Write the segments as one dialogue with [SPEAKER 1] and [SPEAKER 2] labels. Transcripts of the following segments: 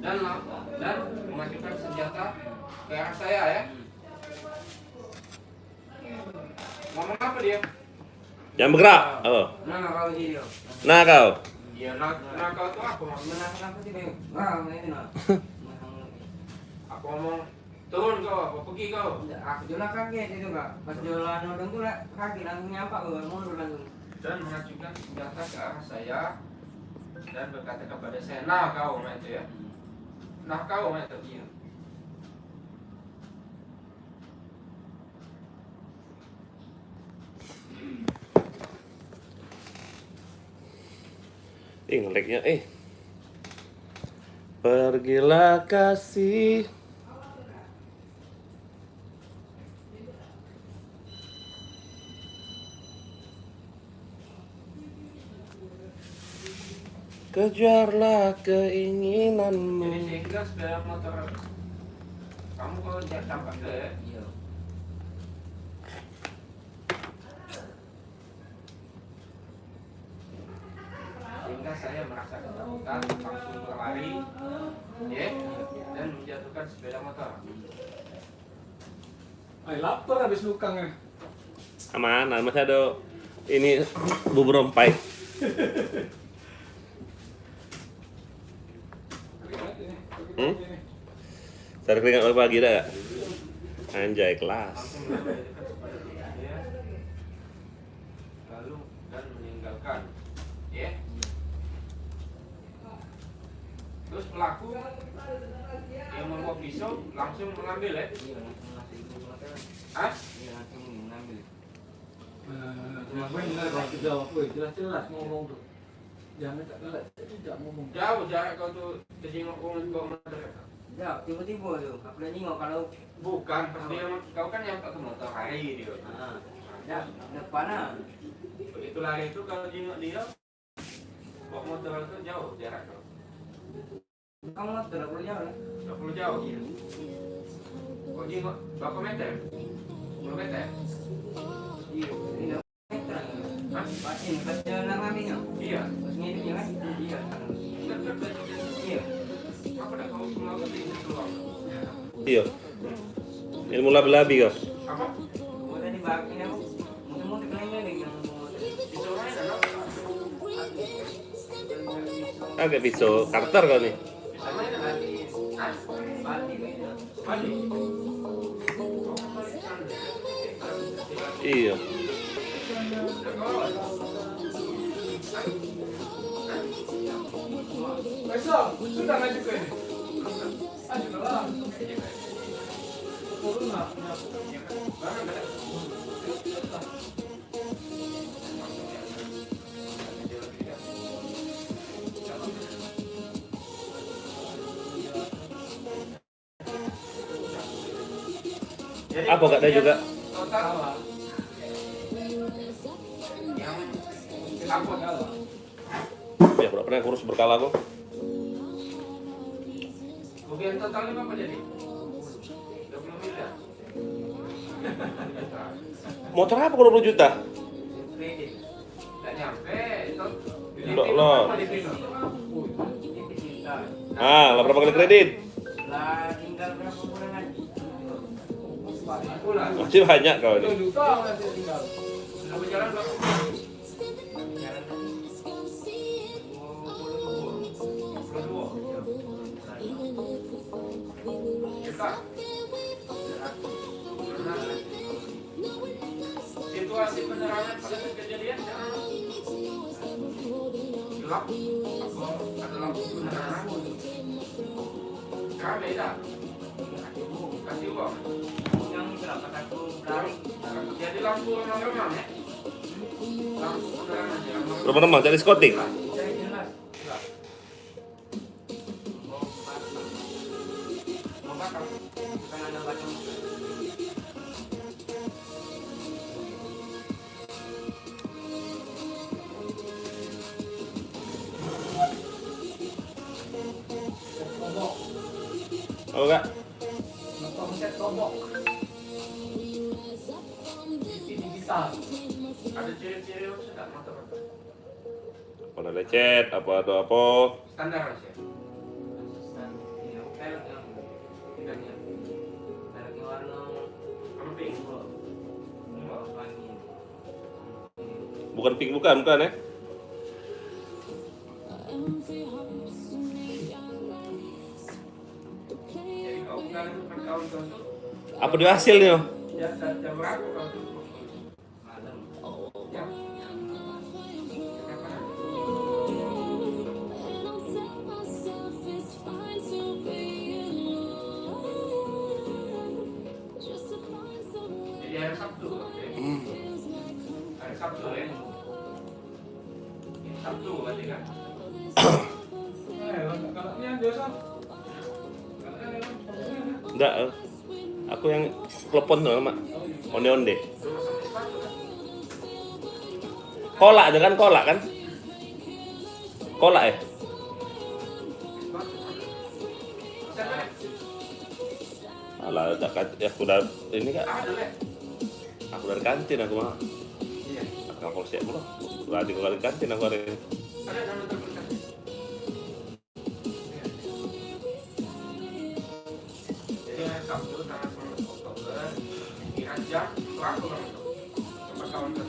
[SPEAKER 1] dan mengajukan senjata ke arah saya ya. Ngomong apa dia?
[SPEAKER 2] Jangan bergerak. Oh.
[SPEAKER 1] Nah kau dia.
[SPEAKER 2] Nah kau.
[SPEAKER 1] Iya, nah kau tuh apa? Menang sih bang. Wah, ini nah. Aku ngomong turun kau, apa pergi kau? Aku jalan kaget itu kak. Pas jalan nodong tuh kaki langsung nyampak mundur langsung. Dan mengajukan senjata ke arah saya dan berkata kepada saya, nah kau itu ya. Nah kau itu iya.
[SPEAKER 2] Ngelegnya pergilah kasih. Kejarlah keinginanmu.
[SPEAKER 1] Jadi sehingga sepeda motor kamu kalau tampak ke iya. Sehingga saya merasa ketakutan, langsung berlari, ya, dan menjatuhkan sepeda motor.
[SPEAKER 3] Ay, lapar habis lukangnya.
[SPEAKER 2] Aman, masih ada ini bubur rompai. Cari keringat pagi dah. Anjay kelas.
[SPEAKER 1] Lalu dan meninggalkan, ya. Terus pelaku yang membawa pisau langsung mengambil ya? Hah? Iya langsung mengambil.
[SPEAKER 3] Benar kalau jawab, jelas-jelas ngomong tuh. Jangan tidak ngomong.
[SPEAKER 1] Jauh jarak kau tuh terjenguk kau mendekat.
[SPEAKER 4] Ya, tiba-tiba tuh, aku udah nengok kalau
[SPEAKER 1] Bukan, pas dia kau kan yang pakai motor hari dia.
[SPEAKER 4] ya, depan
[SPEAKER 1] Begitu lari itu kalau jenguk dia, bawa motor itu jauh jarak kau.
[SPEAKER 4] kamu tidak perlu jauh.
[SPEAKER 1] 20 jauh. Kau jenguk berapa meter? 10 meter?
[SPEAKER 4] Iya, ini meter.
[SPEAKER 1] Hah?
[SPEAKER 4] Pas ini, pas jalan kaminya.
[SPEAKER 1] Iya.
[SPEAKER 4] Pas ngidupnya kan? Iya. Iya.
[SPEAKER 1] Apa dah kau semua penting keluar?
[SPEAKER 2] Iya. Ilmu labi-labi kau.
[SPEAKER 1] Apa?
[SPEAKER 4] Mau tadi bakin aku, mau keliling yang
[SPEAKER 1] Pisau main anak?
[SPEAKER 2] Agak pisau Carter kau nih.
[SPEAKER 1] Pisau main anak? Hah?
[SPEAKER 4] balik gitu.
[SPEAKER 1] Balik?
[SPEAKER 2] Iya.
[SPEAKER 3] Besok sudah ngaju ke ini. Ajulah. Turun lah.
[SPEAKER 2] Apa gak ada juga?
[SPEAKER 1] Total yang aku
[SPEAKER 2] Ya udah pernah kurus berkala kok.
[SPEAKER 1] kerugian totalnya berapa jadi? 20 miliar.
[SPEAKER 2] Motor apa kalau 20 juta?
[SPEAKER 1] Kredit. Gak nyampe itu.
[SPEAKER 2] Enggak lah.
[SPEAKER 4] Lah
[SPEAKER 2] Berapa kali kredit?
[SPEAKER 4] tinggal berapa bulan lagi?
[SPEAKER 1] Bulan.
[SPEAKER 2] Masih banyak kau ini.
[SPEAKER 3] 1 juta masih tinggal.
[SPEAKER 1] Sudah berjalan berapa bulan?
[SPEAKER 4] Jalan
[SPEAKER 1] 22. Juta. Situasi penerangan pada saat kejadian gelap atau ada lampu penerangan? Kami dah kasih uang.
[SPEAKER 4] yang berapa aku berlari?
[SPEAKER 1] Jadi lampu remang-remang ya? Lampu penerangan ya?
[SPEAKER 2] Berapa remang cari skotik?
[SPEAKER 4] Saya jelas.
[SPEAKER 1] Mau bakar?
[SPEAKER 4] Bukan ada batu.
[SPEAKER 2] Oh enggak?
[SPEAKER 3] Set tombok. Ini digital.
[SPEAKER 1] Ada ciri-ciri sudah motor-motor?
[SPEAKER 2] Apa lecet? Apa atau apa?
[SPEAKER 1] Standar mas ya?
[SPEAKER 2] Bukan pink, bukan ya.
[SPEAKER 1] Jadi kau bukan kau itu
[SPEAKER 2] Apa dia hasilnya?
[SPEAKER 1] jam berapa kau tutup?
[SPEAKER 4] Malam.
[SPEAKER 1] Jam. Jadi hari Sabtu, oke? Hari Sabtu ya? Ini Sabtu berarti kan?
[SPEAKER 3] Kalau ini yang biasa.
[SPEAKER 2] Enggak. Aku yang telepon tuh sama onde-onde. Kolak aja kan, kolak kan? Kolak ya? Alah, ya aku udah ini kak.
[SPEAKER 1] Ada leh.
[SPEAKER 2] Aku dari kantin aku mah.
[SPEAKER 1] Iya.
[SPEAKER 2] Aku kalau siap belum. Lagi aku dari kantin aku hari ini.
[SPEAKER 1] Ada nama terbentuk. Jadi hari Sabtu tanggal 19 Oktober kira jam berapa bang itu? Tempat kawan kita.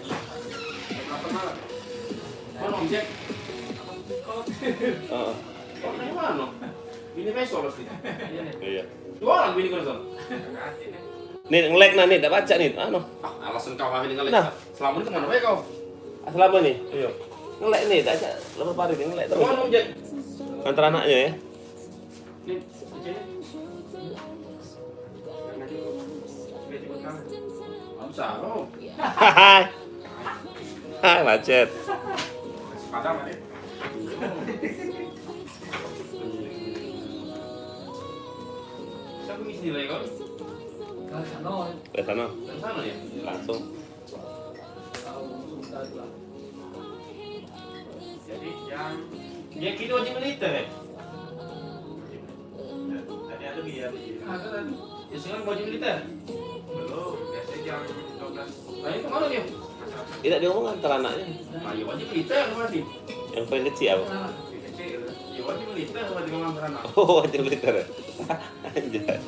[SPEAKER 1] Jam 8 malam.
[SPEAKER 3] Mana Jack?
[SPEAKER 2] Heeh.
[SPEAKER 3] Oh, ini mana? Ini besok pasti.
[SPEAKER 2] Iya.
[SPEAKER 3] Jualan bini kau son.
[SPEAKER 1] Agak hati nih.
[SPEAKER 2] Nih nge-lag nih, enggak baca nih. Anu.
[SPEAKER 3] Alasan kau kami ngelek.
[SPEAKER 2] Nah.
[SPEAKER 3] Selama ini kemana baik kau?
[SPEAKER 2] Selama nih.
[SPEAKER 3] Iya.
[SPEAKER 2] Nge-lag nih, enggak baca. Lama hari ini nge-lag terus.
[SPEAKER 3] Mana Jack?
[SPEAKER 2] Antara anaknya ya.
[SPEAKER 3] Nih, di sini.
[SPEAKER 1] Karena itu dia sebut kamu.
[SPEAKER 3] Bisa kau.
[SPEAKER 2] Hai. Hai, macet.
[SPEAKER 1] Padam ada.
[SPEAKER 3] Siapa ngisi nilai kau?
[SPEAKER 4] Kalau sana,
[SPEAKER 2] Ke sana
[SPEAKER 3] Dari sana ya?
[SPEAKER 2] langsung.
[SPEAKER 1] Jadi jam
[SPEAKER 3] Ya kita wajib militer ya?
[SPEAKER 1] tadi ada dia.
[SPEAKER 3] Ada tadi. Ya sekarang wajib militer.
[SPEAKER 1] Belum, biasanya jam 12.
[SPEAKER 3] Nah ini kemana dia?
[SPEAKER 2] Tidak diomong antara anaknya.
[SPEAKER 3] Nah ya wajib militer berarti.
[SPEAKER 2] Yang paling kecil apa?
[SPEAKER 1] Kecil.
[SPEAKER 3] Ya wajib militer berarti memang beranak.
[SPEAKER 2] Oh, wajib militer ya? Anjay.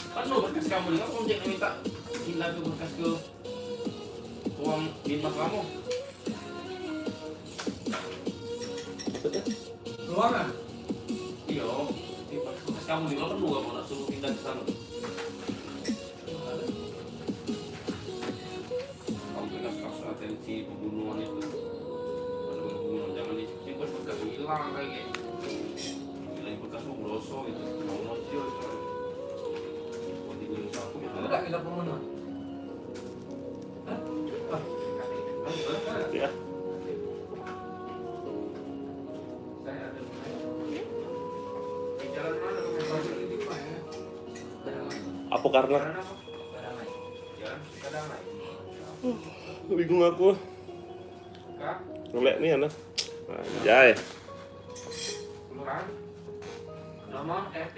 [SPEAKER 3] Kan lo berkas kamu nih, kamu Jack minta pindah ke berkas ke uang dinas kamu.
[SPEAKER 2] Maksudnya?
[SPEAKER 3] Ruangan? Iya, di berkas kamu nih, lo kan lu gak mau nak suruh pindah ke sana. Kamu berkas kasus atensi pembunuhan itu. Pada pembunuhan jangan di berkas hilang kayak gitu. Bilang berkas lu broso gitu, mau nojol itu. Buat dibilang saku ya.
[SPEAKER 4] ada kita pembunuhan.
[SPEAKER 2] Ya.
[SPEAKER 1] Saya ada di jalan mana rumah di mana?
[SPEAKER 2] Apa karena?
[SPEAKER 1] Jalan apa? Jalan Kadamai.
[SPEAKER 2] Bingung aku.
[SPEAKER 1] Kak,
[SPEAKER 2] Nge-lag nih anak. Anjay.
[SPEAKER 1] kelurahan. Nama RT.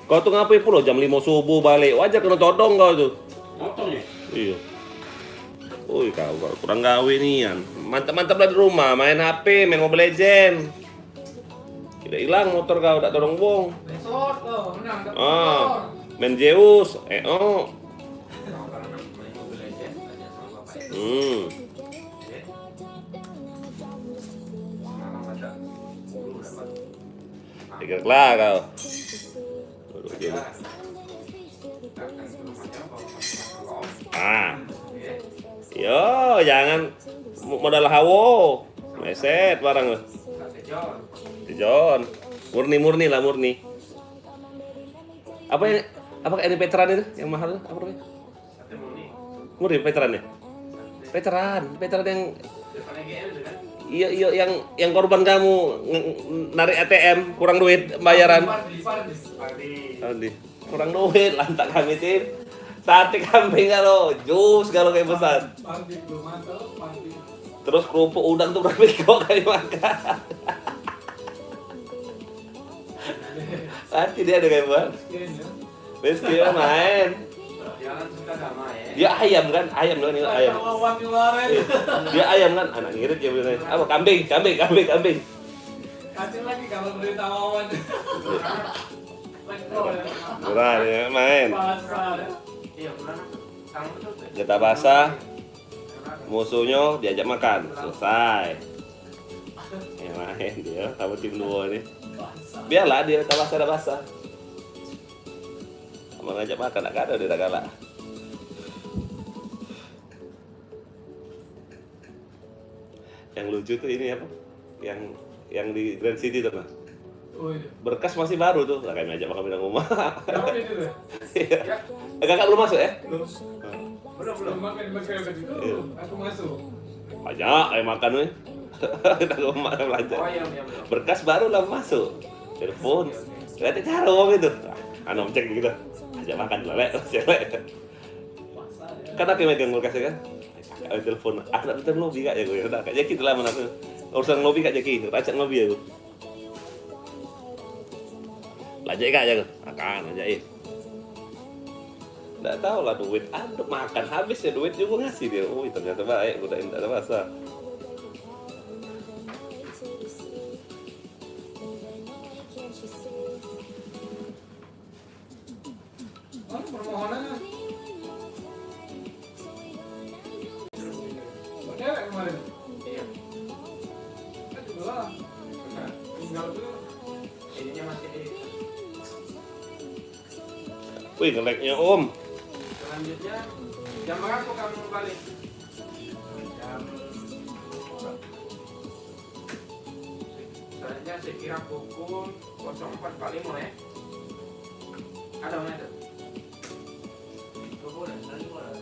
[SPEAKER 2] Kau tuh ngapain pula jam 5 subuh balik? Wajar kena todong kau tuh.
[SPEAKER 3] Motong ya?
[SPEAKER 2] Iya. Woi kau kurang gawe nian. Mantap-mantap lah di rumah, main HP, main Mobile Legend. Tidak hilang motor kau, tak todong bong.
[SPEAKER 4] Besok kau menang dapat
[SPEAKER 2] Ah,
[SPEAKER 4] motor.
[SPEAKER 2] main Zeus, oh.
[SPEAKER 1] Kalau karena main Mobile Legends tanya sama bapak ya. Ya. Malam ada 10 dapat.
[SPEAKER 2] Tiga lah kau. Duduk
[SPEAKER 1] Ya.
[SPEAKER 2] dulu.
[SPEAKER 1] Datang ke rumahnya bawa makan.
[SPEAKER 2] Ah,
[SPEAKER 1] Ya.
[SPEAKER 2] yo jangan modal hawo. Meset barang lo.
[SPEAKER 1] Tak sejauh.
[SPEAKER 2] John, murni lah murni. Apa yang ini veteran itu yang mahal itu? Apa namanya?
[SPEAKER 1] Sate murni.
[SPEAKER 2] Murni veterannya? Veteran yang
[SPEAKER 1] Depannya GL itu kan?
[SPEAKER 2] iya yang korban kamu narik ATM kurang duit bayaran. Andi, kurang duit lantak kami tim. Sate kambing kalau jus kalau kayak pesan.
[SPEAKER 3] Pantik belum mantap, pantik.
[SPEAKER 2] Terus kerupuk udang tuh berapa kok kali makan. Nanti dia ada kayak buat. Meski main.
[SPEAKER 1] Jalan suka damai ya.
[SPEAKER 2] Dia ayam kan ini ayam.
[SPEAKER 3] Lawan kemarin.
[SPEAKER 2] Dia ayam kan anak ngirit ya bener. Apa kambing.
[SPEAKER 3] Kacil lagi
[SPEAKER 5] kalau berita awan.
[SPEAKER 2] Murah ya main.
[SPEAKER 5] Pasar.
[SPEAKER 1] Iya, bulan tanggung betul.
[SPEAKER 2] Getah basah, musuhnya diajak makan, selesai. Yang main dia, sama tim duo ini. Biarlah dia getah basah. Mau ngajak makan, tak ada dia tak kalah. Yang lucu tuh ini apa? Yang di Grand City tuh, nah.
[SPEAKER 5] Oh iya.
[SPEAKER 2] Berkas masih baru tuh, lah kami ajak makan bintang rumah.
[SPEAKER 5] Kamu itu tuh.
[SPEAKER 2] Iya. Kakak belum masuk ya?
[SPEAKER 5] Belum makan itu. Aku masuk.
[SPEAKER 2] Banyak ayo makan weh. Kita ke rumah belanja.
[SPEAKER 1] Oh iya.
[SPEAKER 2] Berkas baru lah masuk. Telepon. Lihat cara uang itu. Anu cek gitu. Ajak makan lele, lele. Kan aku yang megang berkasnya kan. Kakak telepon. Aku nak telepon lobby kak ya gue. Udah kak Jaki telah mana tuh. Urusan lobby kak Jaki. Racak lobby aku. Lajak kak ya gue. Akan ajakin. Nggak tahu lah duit. Aduh makan habis ya duit juga ngasih dia. Oh ternyata baik. Udah tak ada masa.
[SPEAKER 5] Mana permohonannya? Cewek kemarin.
[SPEAKER 1] Iya.
[SPEAKER 5] Aduh lah. Tinggal dulu.
[SPEAKER 1] Ininya masih di.
[SPEAKER 2] Wih ngeleknya om.
[SPEAKER 1] Selanjutnya jam berapa kamu balik? Jam. Selanjutnya saya kira pukul 04.45 ya. Ada mana itu?
[SPEAKER 4] Boleh, nanti boleh.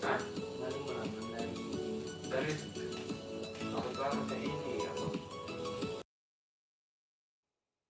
[SPEAKER 1] Hah?
[SPEAKER 4] Nanti boleh.
[SPEAKER 1] Dari kamu tuh harus ini.